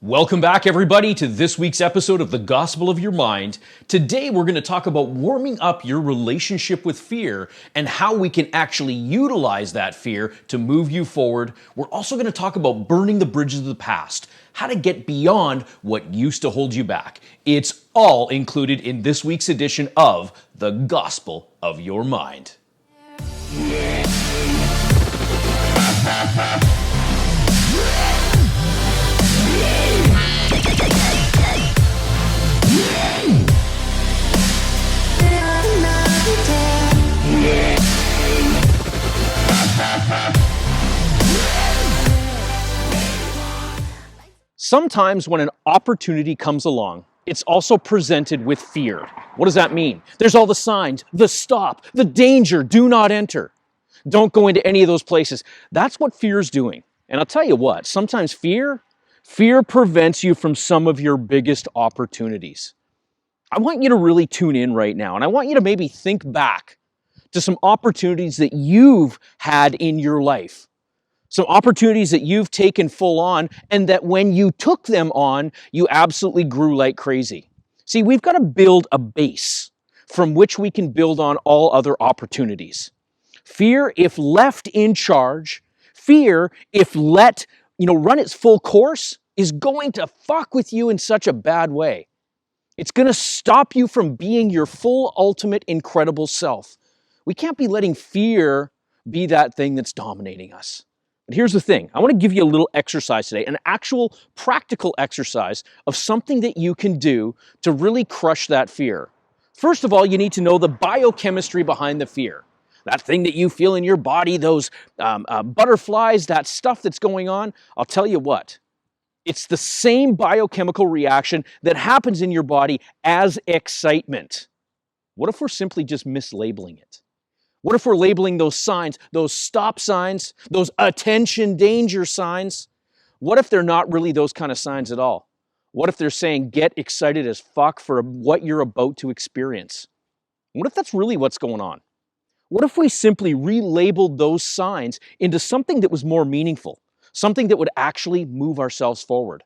Welcome back, everybody, to this week's episode of The Gospel of Your Mind. Today, we're going to talk about warming up your relationship with fear and how we can actually utilize that fear to move you forward. We're also going to talk about burning the bridges of the past, how to get beyond what used to hold you back. It's all included in this week's edition of The Gospel of Your Mind. Sometimes when an opportunity comes along, it's also presented with fear. What does that mean? There's all the signs, the stop, the danger, do not enter. Don't go into any of those places. That's what fear is doing. And I'll tell you what, sometimes fear prevents you from some of your biggest opportunities. I want you to really tune in right now, and I want you to maybe think back to some opportunities that you've had in your life. Some opportunities that you've taken full on, and that when you took them on, you absolutely grew like crazy. See, we've got to build a base from which we can build on all other opportunities. Fear, if left in charge, fear, if let, run its full course, is going to fuck with you in such a bad way. It's going to stop you from being your full, ultimate, incredible self. We can't be letting fear be that thing that's dominating us. But here's the thing. I want to give you a little exercise today, an actual practical exercise of something that you can do to really crush that fear. First of all, you need to know the biochemistry behind the fear. That thing that you feel in your body, those butterflies, that stuff that's going on. I'll tell you what. It's the same biochemical reaction that happens in your body as excitement. What if we're simply just mislabeling it? What if we're labeling those signs, those stop signs, those attention danger signs? What if they're not really those kind of signs at all? What if they're saying, get excited as fuck for what you're about to experience? What if that's really what's going on? What if we simply relabeled those signs into something that was more meaningful, something that would actually move ourselves forward?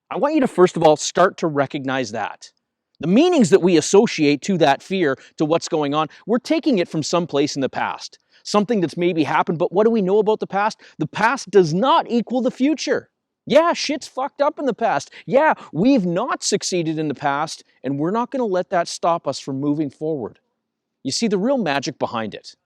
I want you to, first of all, start to recognize that. The meanings that we associate to that fear, to what's going on, we're taking it from someplace in the past. Something that's maybe happened, but what do we know about the past? The past does not equal the future. Yeah, shit's fucked up in the past. Yeah, we've not succeeded in the past, and we're not going to let that stop us from moving forward. You see, the real magic behind it,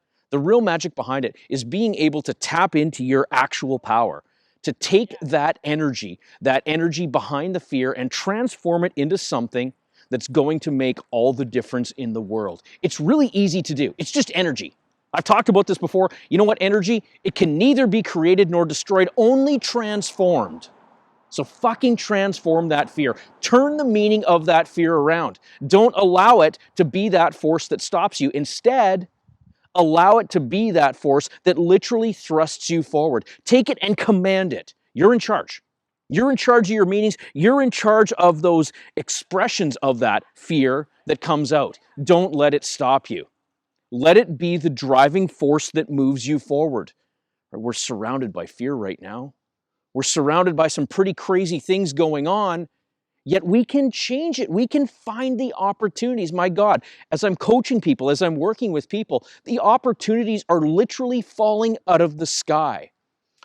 is being able to tap into your actual power, to take that energy behind the fear and transform it into something that's going to make all the difference in the world. It's really easy to do. It's just energy. I've talked about this before. You know what energy? It can neither be created nor destroyed, only transformed. So fucking transform that fear. Turn the meaning of that fear around. Don't allow it to be that force that stops you. Instead, allow it to be that force that literally thrusts you forward. Take it and command it. You're in charge. You're in charge of your meanings. You're in charge of those expressions of that fear that comes out. Don't let it stop you. Let it be the driving force that moves you forward. We're surrounded by fear right now. We're surrounded by some pretty crazy things going on, yet we can change it. We can find the opportunities. My God, as I'm coaching people, as I'm working with people, the opportunities are literally falling out of the sky.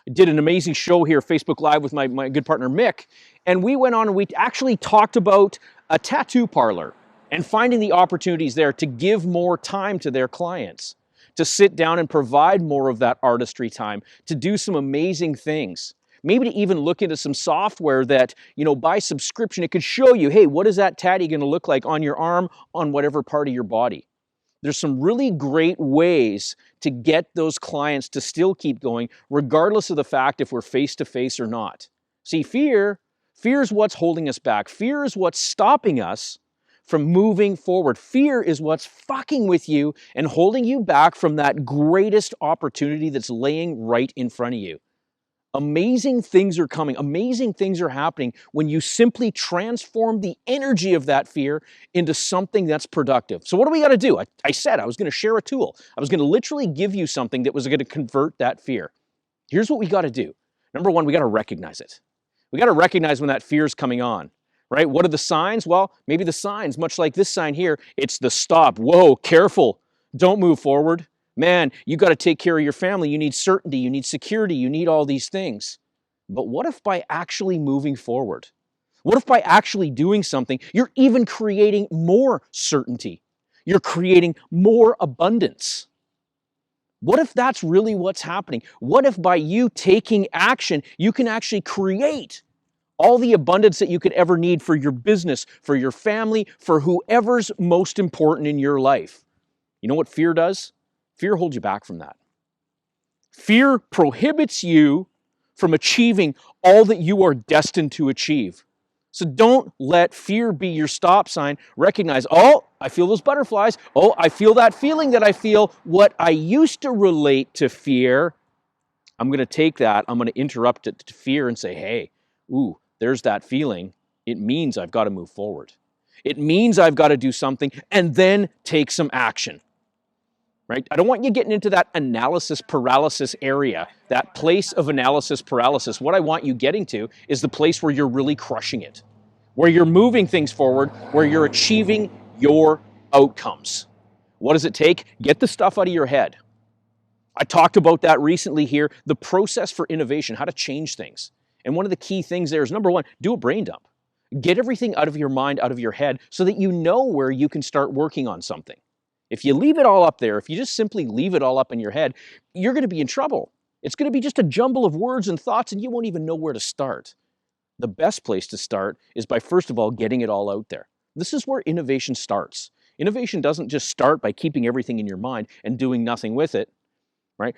I did an amazing show here, Facebook Live, with my good partner Mick, and we went on and we actually talked about a tattoo parlor and finding the opportunities there to give more time to their clients, to sit down and provide more of that artistry time, to do some amazing things. Maybe to even look into some software that, by subscription, it could show you, hey, what is that tatty going to look like on your arm, on whatever part of your body? There's some really great ways to get those clients to still keep going, regardless of the fact if we're face-to-face or not. See, fear is what's holding us back. Fear is what's stopping us from moving forward. Fear is what's fucking with you and holding you back from that greatest opportunity that's laying right in front of you. Amazing things are coming. Amazing things are happening when you simply transform the energy of that fear into something that's productive. So what do we got to do? I said I was going to share a tool. I was going to literally give you something that was going to convert that fear. Here's what we got to do. Number one, we got to recognize it. We got to recognize when that fear is coming on, right? What are the signs? Well, maybe the signs, much like this sign here, it's the stop. Whoa, careful. Don't move forward. Man, you got to take care of your family. You need certainty. You need security. You need all these things. But what if by actually moving forward, what if by actually doing something, you're even creating more certainty? You're creating more abundance. What if that's really what's happening? What if by you taking action, you can actually create all the abundance that you could ever need for your business, for your family, for whoever's most important in your life? You know what fear does? Fear holds you back from that. Fear prohibits you from achieving all that you are destined to achieve. So don't let fear be your stop sign. Recognize, oh, I feel those butterflies. Oh, I feel that feeling that I feel. What I used to relate to fear, I'm going to take that, I'm going to interrupt it to fear and say, hey, ooh, there's that feeling. It means I've got to move forward. It means I've got to do something and then take some action. Right? I don't want you getting into that analysis paralysis area, that place of analysis paralysis. What I want you getting to is the place where you're really crushing it, where you're moving things forward, where you're achieving your outcomes. What does it take? Get the stuff out of your head. I talked about that recently here, the process for innovation, how to change things. And one of the key things there is, number one, do a brain dump. Get everything out of your mind, out of your head, so that you know where you can start working on something. If you leave it all up there, if you just simply leave it all up in your head, you're going to be in trouble. It's going to be just a jumble of words and thoughts, and you won't even know where to start. The best place to start is by, first of all, getting it all out there. This is where innovation starts. Innovation doesn't just start by keeping everything in your mind and doing nothing with it, right?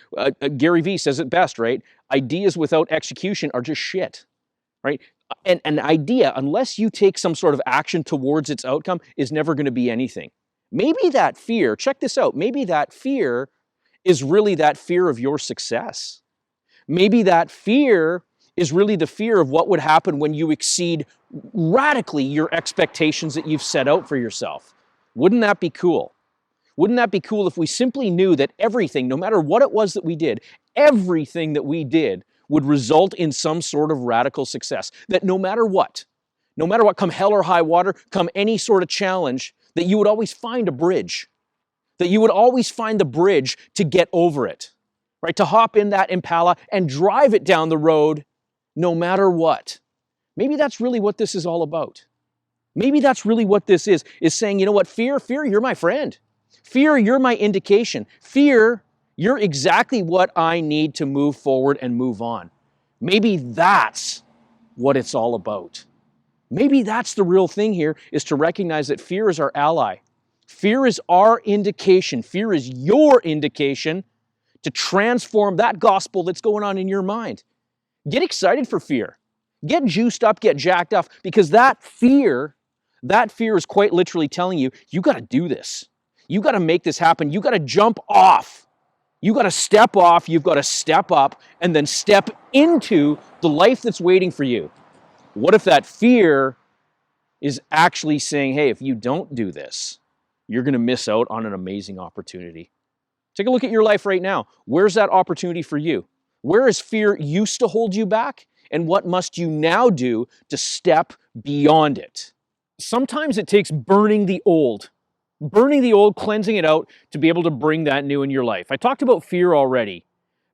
Gary Vee says it best, right? Ideas without execution are just shit, right? And an idea, unless you take some sort of action towards its outcome, is never going to be anything. Maybe that fear, check this out, maybe that fear is really that fear of your success. Maybe that fear is really the fear of what would happen when you exceed radically your expectations that you've set out for yourself. Wouldn't that be cool? Wouldn't that be cool if we simply knew that everything, no matter what it was that we did, everything that we did would result in some sort of radical success? That no matter what, come hell or high water, come any sort of challenge, that you would always find a bridge, that you would always find the bridge to get over it, right? To hop in that Impala and drive it down the road no matter what. Maybe that's really what this is all about. Maybe that's really what this is saying, you know what, fear, you're my friend. Fear, you're my indication. Fear, you're exactly what I need to move forward and move on. Maybe that's what it's all about. Maybe that's the real thing here, is to recognize that fear is our ally. Fear is our indication. Fear is your indication to transform that gospel that's going on in your mind. Get excited for fear. Get juiced up, get jacked up, because that fear is quite literally telling you, you got to do this. You got to make this happen. You got to jump off. You got to step off, you've got to step up, and then step into the life that's waiting for you. What if that fear is actually saying, hey, if you don't do this, you're going to miss out on an amazing opportunity? Take a look at your life right now. Where's that opportunity for you? Where is fear used to hold you back? And what must you now do to step beyond it? Sometimes it takes burning the old, cleansing it out to be able to bring that new in your life. I talked about fear already,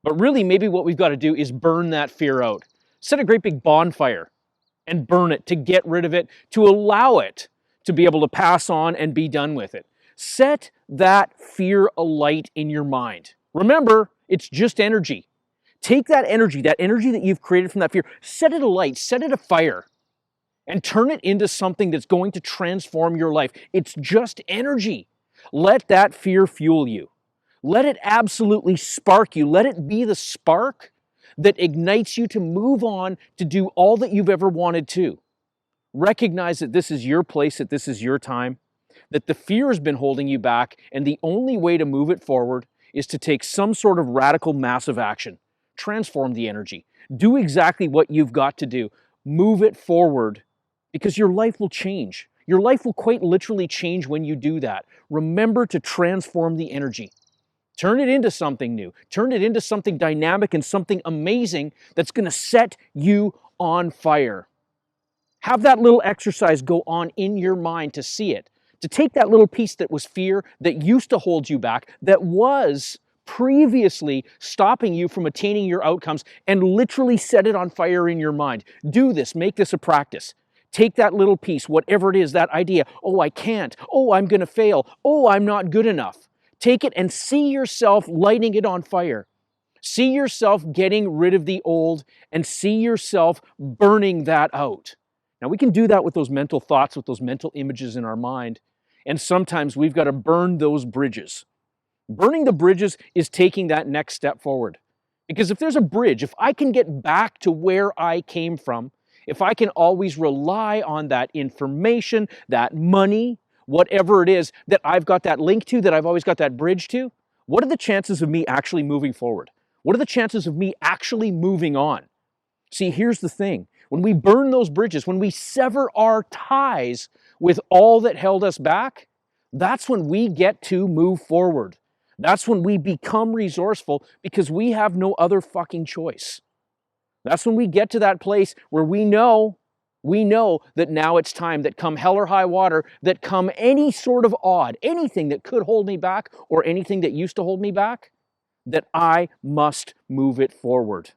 but really maybe what we've got to do is burn that fear out. Set a great big bonfire and burn it, to get rid of it, to allow it to be able to pass on and be done with it. Set that fear alight in your mind. Remember, it's just energy. Take that energy that you've created from that fear, set it alight, set it afire, and turn it into something that's going to transform your life. It's just energy. Let that fear fuel you. Let it absolutely spark you. Let it be the spark that ignites you to move on, to do all that you've ever wanted to. Recognize that this is your place, that this is your time, that the fear has been holding you back, and the only way to move it forward is to take some sort of radical, massive action. Transform the energy. Do exactly what you've got to do. Move it forward, because your life will change. Your life will quite literally change when you do that. Remember to transform the energy. Turn it into something new. Turn it into something dynamic and something amazing that's going to set you on fire. Have that little exercise go on in your mind to see it, to take that little piece that was fear, that used to hold you back, that was previously stopping you from attaining your outcomes, and literally set it on fire in your mind. Do this, make this a practice. Take that little piece, whatever it is, that idea, oh, I can't, oh, I'm gonna fail, oh, I'm not good enough. Take it and see yourself lighting it on fire. See yourself getting rid of the old and see yourself burning that out. Now, we can do that with those mental thoughts, with those mental images in our mind, and sometimes we've got to burn those bridges. Burning the bridges is taking that next step forward. Because if there's a bridge, if I can get back to where I came from, if I can always rely on that information, that money, whatever it is that I've got that link to, that I've always got that bridge to, what are the chances of me actually moving forward? What are the chances of me actually moving on? See, here's the thing. When we burn those bridges, when we sever our ties with all that held us back, that's when we get to move forward. That's when we become resourceful because we have no other fucking choice. That's when we get to that place where we know that now it's time, that come hell or high water, that come any sort of odd, anything that could hold me back or anything that used to hold me back, that I must move it forward.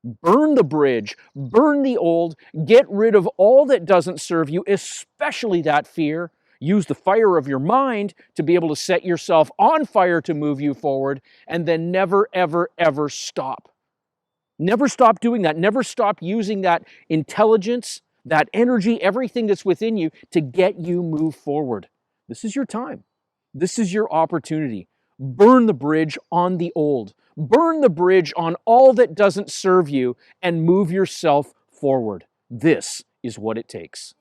Burn the bridge, burn the old, get rid of all that doesn't serve you, especially that fear. Use the fire of your mind to be able to set yourself on fire to move you forward, and then never, ever, ever stop. Never stop doing that. Never stop using that intelligence, that energy, everything that's within you to get you move forward. This is your time. This is your opportunity. Burn the bridge on the old. Burn the bridge on all that doesn't serve you and move yourself forward. This is what it takes.